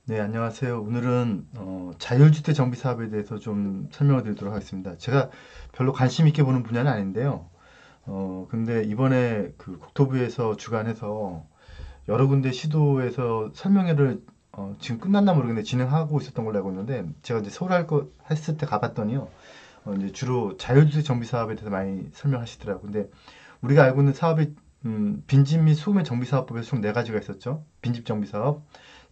네, 안녕하세요. 오늘은 자율주택 정비 사업에 대해서 좀 설명을 드리도록 하겠습니다. 제가 별로 관심 있게 보는 분야는 아닌데요. 근데 이번에 그 국토부에서 주관해서 여러 군데 시도에서 설명회를 지금 끝났나 모르겠는데 진행하고 있었던 걸로 알고 있는데 제가 이제 서울 할 거 했을 때 가봤더니요. 이제 주로 자율주택 정비 사업에 대해서 많이 설명하시더라고요. 근데 우리가 알고 있는 사업이 빈집 및 소규모 정비 사업법에서 총 네 가지가 있었죠. 빈집 정비 사업,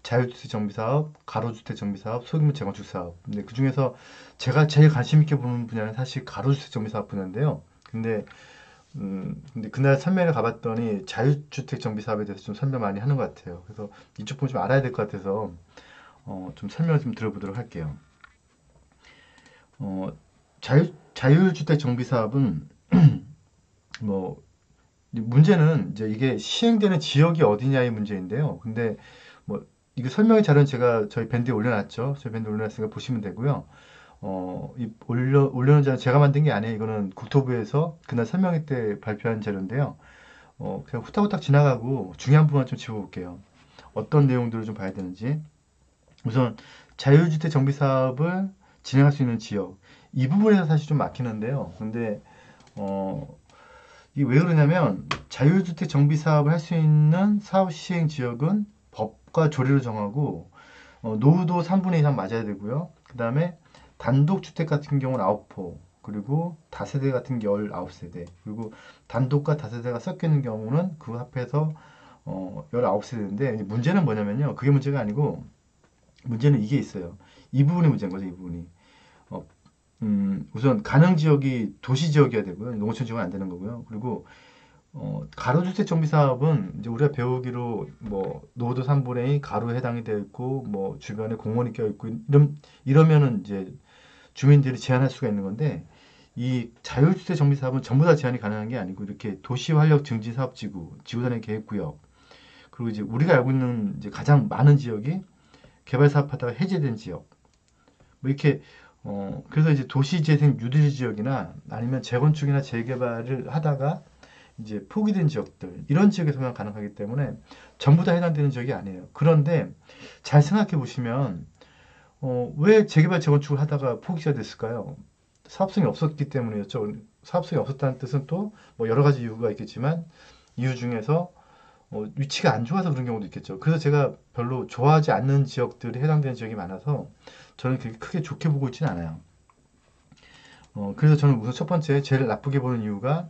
자율주택 정비 사업, 가로주택 정비 사업, 소규모 재건축 사업. 근데 그 중에서 제가 제일 관심 있게 보는 분야는 사실 가로주택 정비 사업 분야인데요. 근데 그날 설명회 가봤더니 자율주택 정비 사업에 대해서 좀 설명 많이 하는 것 같아요. 그래서 이쪽 부분 좀 알아야 될 것 같아서 좀 설명을 좀 들어보도록 할게요. 어, 자율주택 정비 사업은 뭐 문제는 이제 이게 시행되는 지역이 어디냐의 문제인데요. 근데 뭐 이거 설명의 자료는 제가 저희 밴드에 올려놨죠. 저희 밴드에 올려놨으니까 보시면 되고요. 이 올려놓은 자료는 제가 만든 게 아니에요. 이거는 국토부에서 그날 설명회 때 발표한 자료인데요. 그냥 후딱후딱 지나가고 중요한 부분만 좀 짚어볼게요. 어떤 내용들을 좀 봐야 되는지. 우선 자율주택 정비 사업을 진행할 수 있는 지역. 이 부분에서 사실 좀 막히는데요. 근데 어, 이게 왜 그러냐면 자율주택 정비 사업을 할 수 있는 사업 시행 지역은 법과 조례로 정하고 노후도 3분의 이상 맞아야 되고요. 그 다음에 단독주택 같은 경우는 9호, 그리고 다세대 같은 경우 19세대, 그리고 단독과 다세대가 섞여 있는 경우는 그 합해서 19세대인데 문제는 뭐냐면요. 그게 문제가 아니고 문제는 이게 있어요. 이 부분이 문제인 거죠. 이 부분이. 어, 우선 가능 지역이 도시 지역이어야 되고요. 농어촌 지역은 안 되는 거고요. 그리고 가로주택 정비 사업은 이제 우리가 배우기로 뭐 노도 3분의 2 가로에 해당이 되어 있고 뭐 주변에 공원이 껴 있고 이러면은 이제 주민들이 제한할 수가 있는 건데 이 자율주택 정비 사업은 전부 다 제한이 가능한 게 아니고 이렇게 도시 활력 증진 사업 지구, 지구단위 계획 구역 그리고 이제 우리가 알고 있는 이제 가장 많은 지역이 개발 사업하다가 해제된 지역 뭐 이렇게 그래서 이제 도시재생 뉴딜 지역이나 아니면 재건축이나 재개발을 하다가 이제 포기된 지역들 이런 지역에서만 가능하기 때문에 전부 다 해당되는 지역이 아니에요. 그런데 잘 생각해 보시면 왜 재개발 재건축을 하다가 포기가 됐을까요? 사업성이 없었기 때문이었죠. 사업성이 없었다는 뜻은 또 뭐 여러 가지 이유가 있겠지만 이유 중에서 위치가 안 좋아서 그런 경우도 있겠죠. 그래서 제가 별로 좋아하지 않는 지역들이 해당되는 지역이 많아서 저는 그렇게 크게 좋게 보고 있지는 않아요. 그래서 저는 우선 첫 번째 제일 나쁘게 보는 이유가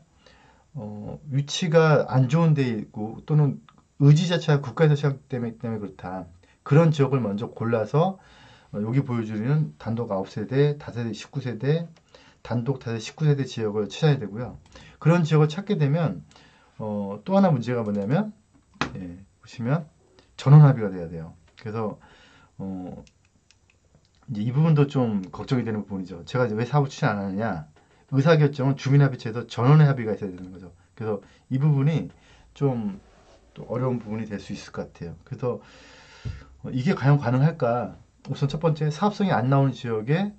위치가 안 좋은 데 있고 또는 의지 자체가 국가에서 시작되기 때문에 그렇다. 그런 지역을 먼저 골라서 여기 보여주는 단독 9세대, 다세대 19세대, 단독 다세대 19세대 지역을 찾아야 되고요. 그런 지역을 찾게 되면 또 하나 문제가 뭐냐면 보시면 전원 합의가 돼야 돼요. 그래서 어, 이제 이 부분도 좀 걱정이 되는 부분이죠. 제가 이제 왜 사업을 추진 안 하느냐? 의사결정은 주민합의체에서 전원의 합의가 있어야 되는 거죠. 그래서 이 부분이 좀 또 어려운 부분이 될 수 있을 것 같아요. 그래서 이게 과연 가능할까? 우선 첫 번째 사업성이 안 나오는 지역에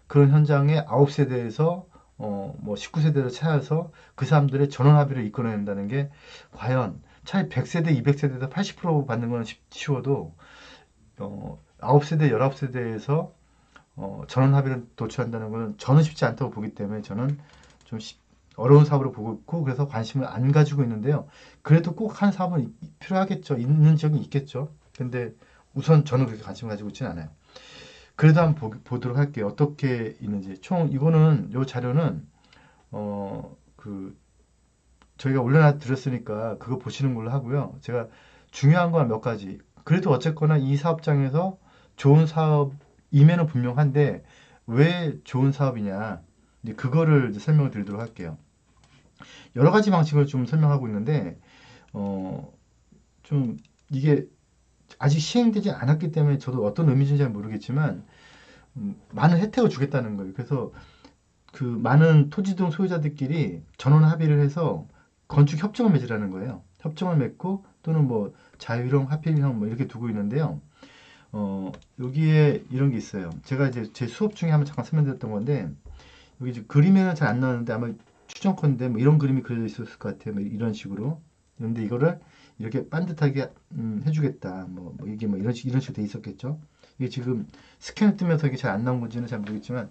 그런 현장에 9세대에서 뭐 19세대를 찾아서 그 사람들의 전원 합의를 이끌어낸다는 게 과연 차라리 100세대, 200세대에서 80% 받는 건 쉬워도 9세대, 19세대에서 전원 합의를 도출한다는 것은 저는 쉽지 않다고 보기 때문에 저는 좀 어려운 사업으로 보고 있고 그래서 관심을 안 가지고 있는데요. 그래도 꼭 한 사업은 필요하겠죠. 있는 지역이 있겠죠. 근데 우선 저는 그렇게 관심을 가지고 있지는 않아요. 그래도 한번 보도록 할게요. 어떻게 있는지. 총 이거는 요 자료는 그 저희가 올려놔 드렸으니까 그거 보시는 걸로 하고요. 제가 중요한 건 몇 가지. 그래도 어쨌거나 이 사업장에서 좋은 사업임에는 분명한데 왜 좋은 사업이냐. 이제 그거를 이제 설명을 드리도록 할게요. 여러 가지 방식을 좀 설명하고 있는데 어, 좀 이게 아직 시행되지 않았기 때문에 저도 어떤 의미인지 잘 모르겠지만 많은 혜택을 주겠다는 거예요. 그래서 그 많은 토지등 소유자들끼리 전원 합의를 해서 건축 협정을 맺으라는 거예요. 협정을 맺고 또는 뭐 자유형, 하필형 뭐 이렇게 두고 있는데요. 여기에 이런 게 있어요. 제가 이제 제 수업 중에 한번 잠깐 설명드렸던 건데 여기 이제 그림에는 잘 안 나오는데 아마 추정컨대 뭐 이런 그림이 그려져 있었을 것 같아요. 뭐 이런 식으로. 그런데 이거를 이렇게 반듯하게 해주겠다. 뭐 이게 뭐 이런 식으로 돼 있었겠죠. 이게 지금 스캔을 뜨면서 이게 잘 안 나온 건지는 잘 모르겠지만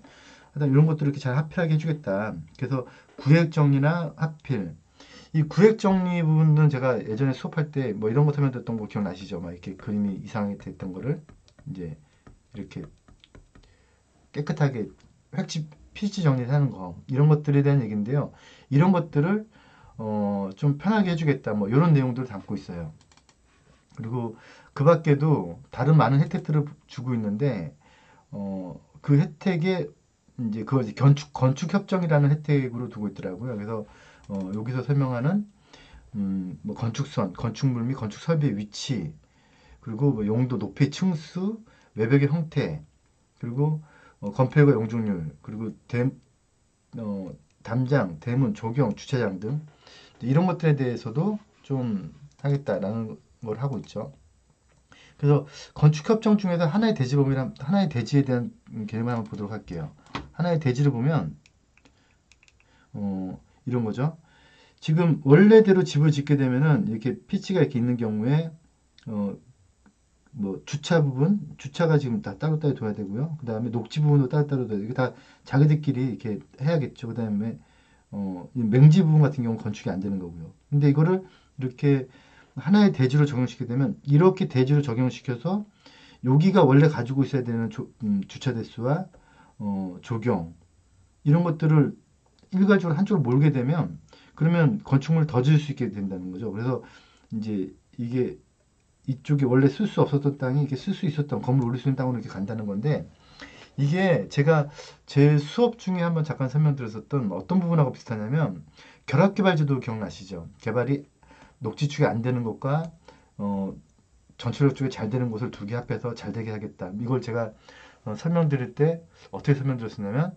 하여튼 이런 것들을 이렇게 잘 합필하게 해주겠다. 그래서 구획 정리나 합필. 이 구획 정리 부분은 제가 예전에 수업할 때 뭐 이런 거 설명드렸던 거 기억나시죠? 막 이렇게 그림이 이상하게 됐던 거를 이제 이렇게 깨끗하게 획지 필지 정리를 하는 거 이런 것들에 대한 얘기인데요. 이런 것들을 좀 편하게 해주겠다. 뭐 이런 내용들을 담고 있어요. 그리고 그 밖에도 다른 많은 혜택들을 주고 있는데 그 혜택에 이제 그걸 이제 건축 협정이라는 혜택으로 두고 있더라고요. 그래서 여기서 설명하는 뭐 건축선, 건축물 및 건축 설비의 위치, 그리고 뭐 용도, 높이, 층수, 외벽의 형태, 그리고 건폐율과 용적률, 그리고 담장, 대문, 조경, 주차장 등 이런 것들에 대해서도 좀 하겠다라는 걸 하고 있죠. 그래서 건축협정 중에서 하나의 대지에 대한 개념을 한번 보도록 할게요. 하나의 대지를 보면 이런 거죠. 지금 원래대로 집을 짓게 되면은 이렇게 피치가 이렇게 있는 경우에 어, 뭐 주차 부분, 주차가 지금 다 따로따로 둬야 되고요. 그 다음에 녹지 부분도 따로따로 둬야 되고 이게 다 자기들끼리 이렇게 해야겠죠. 그 다음에 이 맹지 부분 같은 경우는 건축이 안 되는 거고요. 근데 이거를 이렇게 하나의 대지로 적용시키게 되면 이렇게 대지로 적용시켜서 여기가 원래 가지고 있어야 되는 주차 대수와 조경 이런 것들을 일괄적으로 한쪽으로 몰게 되면 그러면 건축물을 더 지을 수 있게 된다는 거죠. 그래서 이제 이게 이쪽에 원래 쓸 수 없었던 땅이 이렇게 쓸 수 있었던 건물 올릴 수 있는 땅으로 이렇게 간다는 건데 이게 제가 제 수업 중에 한번 잠깐 설명드렸었던 어떤 부분하고 비슷하냐면 결합개발제도 기억나시죠? 개발이 녹지축이 안 되는 것과 어, 전철역 쪽에 잘 되는 곳을 두 개 합해서 잘 되게 하겠다. 이걸 제가 설명드릴 때 어떻게 설명드렸었냐면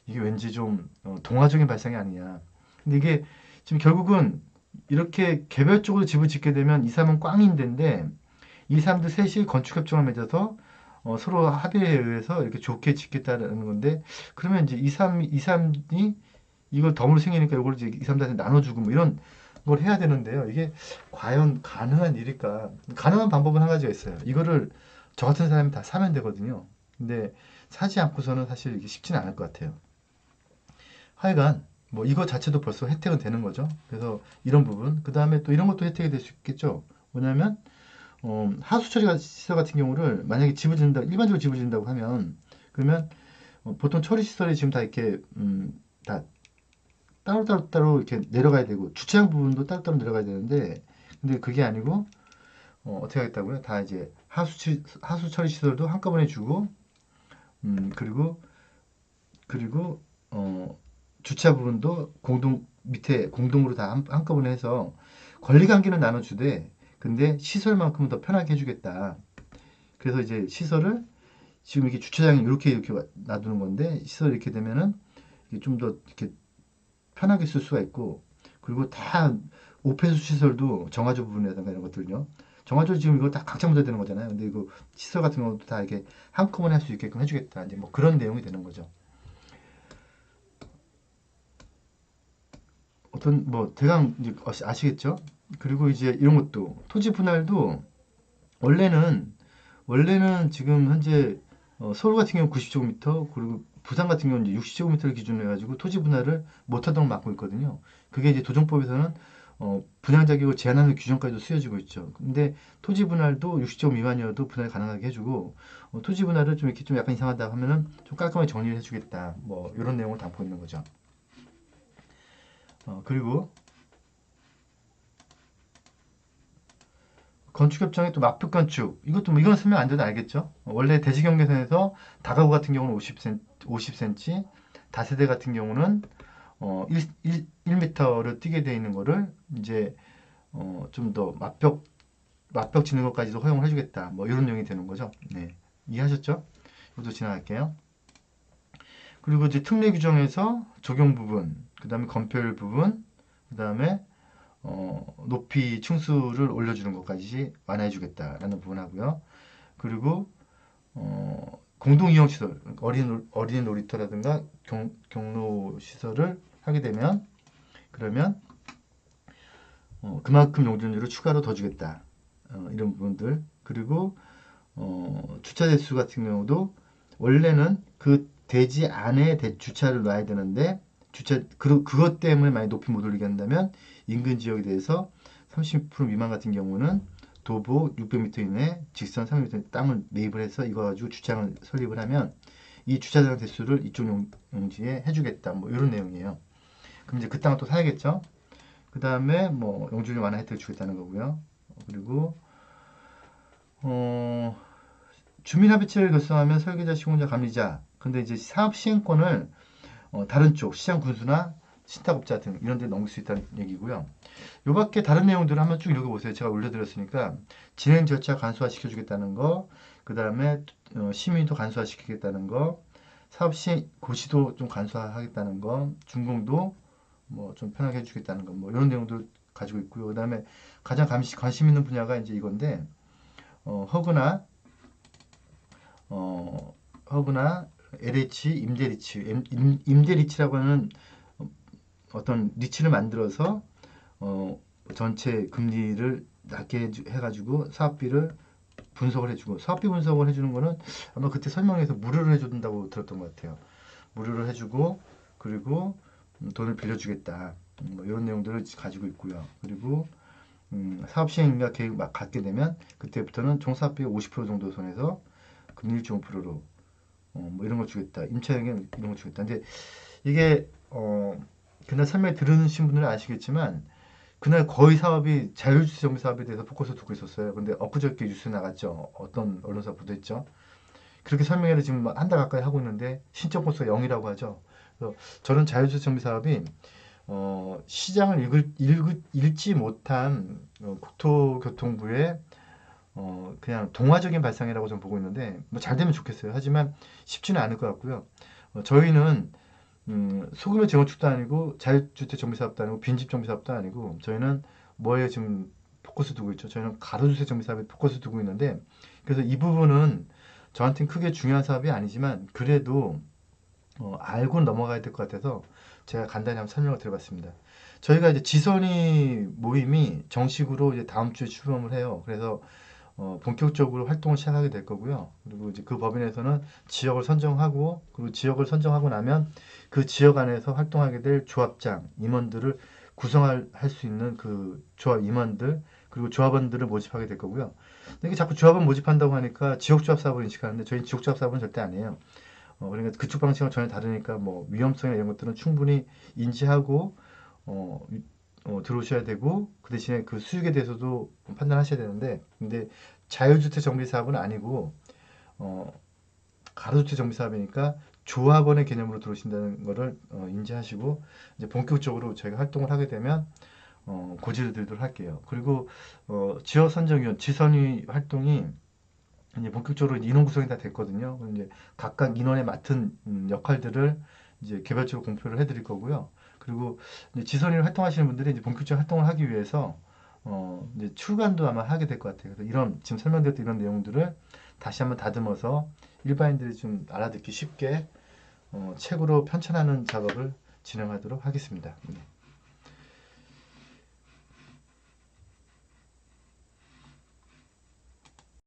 이게 왠지 좀 동화적인 발상이 아니냐. 근데 이게 지금 결국은 이렇게 개별적으로 집을 짓게 되면 이 사람은 꽝인데인데 이 사람들 셋이 건축협정을 맺어서 서로 합의에 의해서 이렇게 좋게 짓겠다는 건데 그러면 이제 이 사람이 이걸 덤으로 생기니까 이걸 이제 이 사람들한테 나눠주고 뭐 이런 걸 해야 되는데요. 이게 과연 가능한 일일까? 가능한 방법은 한 가지가 있어요. 이거를 저 같은 사람이 다 사면 되거든요. 근데 사지 않고서는 사실 이게 쉽지는 않을 것 같아요. 하여간 뭐 이거 자체도 벌써 혜택은 되는 거죠. 그래서 이런 부분, 그 다음에 또 이런 것도 혜택이 될 수 있겠죠. 뭐냐면 하수 처리 시설 같은 경우를 만약에 집을 짓는다, 일반적으로 집을 짓는다고 하면 그러면 보통 처리 시설이 지금 다 이렇게 다 따로 이렇게 내려가야 되고 주차장 부분도 따로 내려가야 되는데 근데 그게 아니고 어떻게 하겠다고요? 다 이제 하수 처리 시설도 한꺼번에 주고 그리고 그리고 주차 부분도 밑에 공동으로 다 한꺼번에 해서 권리 관계는 나눠주되 근데 시설만큼은 더 편하게 해주겠다. 그래서 이제 시설을 지금 이렇게 주차장이 이렇게 놔두는 건데 시설 이렇게 되면은 좀 더 이렇게 편하게 쓸 수가 있고 그리고 다 오폐수 시설도 정화조 부분이라든가 이런 것들요. 정화조 지금 이거 다 각자 문제 되는 거잖아요. 근데 이거 시설 같은 경우도 다 이렇게 한꺼번에 할 수 있게끔 해주겠다. 이제 뭐 그런 내용이 되는 거죠. 어떤 뭐 대강 이제 아시겠죠? 그리고 이제 이런 것도 토지 분할도 원래는 지금 현재 서울 같은 경우 90제곱미터 그리고 부산 같은 경우는 이제 60제곱미터를 기준으로 해가지고 토지 분할을 못하도록 막고 있거든요. 그게 이제 도정법에서는 분양 자격을 제한하는 규정까지도 쓰여지고 있죠. 근데 토지 분할도 60제곱 미만이어도 분할 가능하게 해주고 토지 분할을 좀 이렇게 좀 약간 이상하다 하면은 좀 깔끔하게 정리를 해주겠다. 뭐 이런 내용을 담고 있는 거죠. 그리고 건축협정의 또 맞붙 건축 이것도 뭐 이건 설명 안 드려도 알겠죠? 원래 대지경계선에서 다가구 같은 경우는 50cm, 다세대 같은 경우는 1m를 뛰게 되어 있는 거를 이제 좀 더 맞벽 짓는 것까지도 허용을 해주겠다. 뭐 이런 내용이 되는 거죠. 네, 이해하셨죠? 이것도 지나갈게요. 그리고 이제 특례 규정에서 적용 부분, 그 다음에 건폐율 부분, 그 다음에 높이 층수를 올려주는 것까지 완화해 주겠다라는 부분 하고요. 그리고 공동이용시설, 어린이 놀이터라든가 경로 시설을 하게 되면 그러면 그만큼 용적률을 추가로 더 주겠다. 이런 부분들. 그리고 주차 대수 같은 경우도 원래는 그 대지 안에 주차를 놔야 되는데 그것 때문에 만약 높이 못 올리게 한다면 인근 지역에 대해서 30% 미만 같은 경우는 도보 600m 이내 직선 300m 땅을 매입을 해서 이거 가지고 주차장을 설립을 하면 이 주차장 대수를 이쪽 용지에 해주겠다. 뭐 이런 내용이에요. 그럼 이제 그 땅을 또 사야겠죠. 그 다음에 뭐 영주권 완화 혜택을 주겠다는 거고요. 그리고 주민합의체를 결성하면 설계자, 시공자, 감리자. 근데 이제 사업 시행권을 다른 쪽 시장 군수나 신탁업자 등 이런 데 넘길 수 있다는 얘기고요. 요 밖에 다른 내용들을 한번 쭉 읽어보세요. 제가 올려드렸으니까 진행 절차 간소화 시켜주겠다는 거, 그 다음에 심의도 간소화 시키겠다는 거, 사업 시행 고시도 좀 간소화하겠다는 거, 준공도 뭐 좀 편하게 해주겠다는 거, 뭐 이런 내용들 가지고 있고요. 그 다음에 가장 관심 있는 분야가 이제 이건데 허그나 LH 임대리츠라고 하는 어떤 리츠를 만들어서 전체 금리를 낮게 해가지고 사업비를 분석을 해주고, 사업비 분석을 해주는 거는 아마 그때 설명해서 무료로 해준다고 들었던 것 같아요. 무료로 해주고, 그리고 돈을 빌려주겠다. 뭐 이런 내용들을 가지고 있고요. 그리고 사업 시행인가 계획 막 갖게 되면 그때부터는 총사업비 50% 정도 선에서 금리 1.5%로 뭐 이런 걸 주겠다. 임차에게 이런 걸 주겠다. 근데 이게 그날 설명 들으신 분들은 아시겠지만 그날 거의 사업이 자율주택 정비 사업에 대해서 포커스 두고 있었어요. 근데 엊그저께 뉴스 나갔죠. 어떤 언론사 보도했죠. 그렇게 설명회를 지금 한 달 가까이 하고 있는데 신청 건수가 0이라고 하죠. 그래서 저는 자율주택 정비 사업이 시장을 읽지 못한 국토교통부의 그냥 동화적인 발상이라고 저는 보고 있는데 뭐 잘 되면 좋겠어요. 하지만 쉽지는 않을 것 같고요. 저희는 소규모 재건축도 아니고 자율주택 정비사업도 아니고 빈집 정비사업도 아니고 저희는 뭐에 지금 포커스 두고 있죠. 저희는 가로주택 정비사업에 포커스 두고 있는데 그래서 이 부분은 저한테는 크게 중요한 사업이 아니지만 그래도 알고 넘어가야 될 것 같아서 제가 간단히 한번 설명을 드려봤습니다. 저희가 이제 지선이 모임이 정식으로 이제 다음 주에 출범을 해요. 그래서 본격적으로 활동을 시작하게 될 거고요. 그리고 이제 그 법인에서는 지역을 선정하고, 그리고 지역을 선정하고 나면 그 지역 안에서 활동하게 될 조합장, 임원들을 구성할 수 있는 그 조합 임원들, 그리고 조합원들을 모집하게 될 거고요. 근데 이게 자꾸 조합원 모집한다고 하니까 지역조합 사업을 인식하는데 저희는 지역조합 사업은 절대 아니에요. 그러니까 그쪽 방식은 전혀 다르니까 뭐 위험성이나 이런 것들은 충분히 인지하고 들어오셔야 되고 그 대신에 그 수익에 대해서도 판단하셔야 되는데 근데 자율주택 정비 사업은 아니고 가로주택 정비 사업이니까 조합원의 개념으로 들어오신다는 것을 인지하시고 이제 본격적으로 저희가 활동을 하게 되면 고지를 들도록 할게요. 그리고 지역 선정위원 지선위 활동이 이제 본격적으로 인원 구성이 다 됐거든요. 그럼 이제 각각 인원에 맡은 역할들을 이제 개별적으로 공표를 해드릴 거고요. 그리고 이제 지선이를 활동하시는 분들이 이제 본격적인 활동을 하기 위해서 이제 출간도 아마 하게 될 것 같아요. 그래서 이런 지금 설명드렸던 이런 내용들을 다시 한번 다듬어서 일반인들이 좀 알아듣기 쉽게 책으로 편찬하는 작업을 진행하도록 하겠습니다. 네.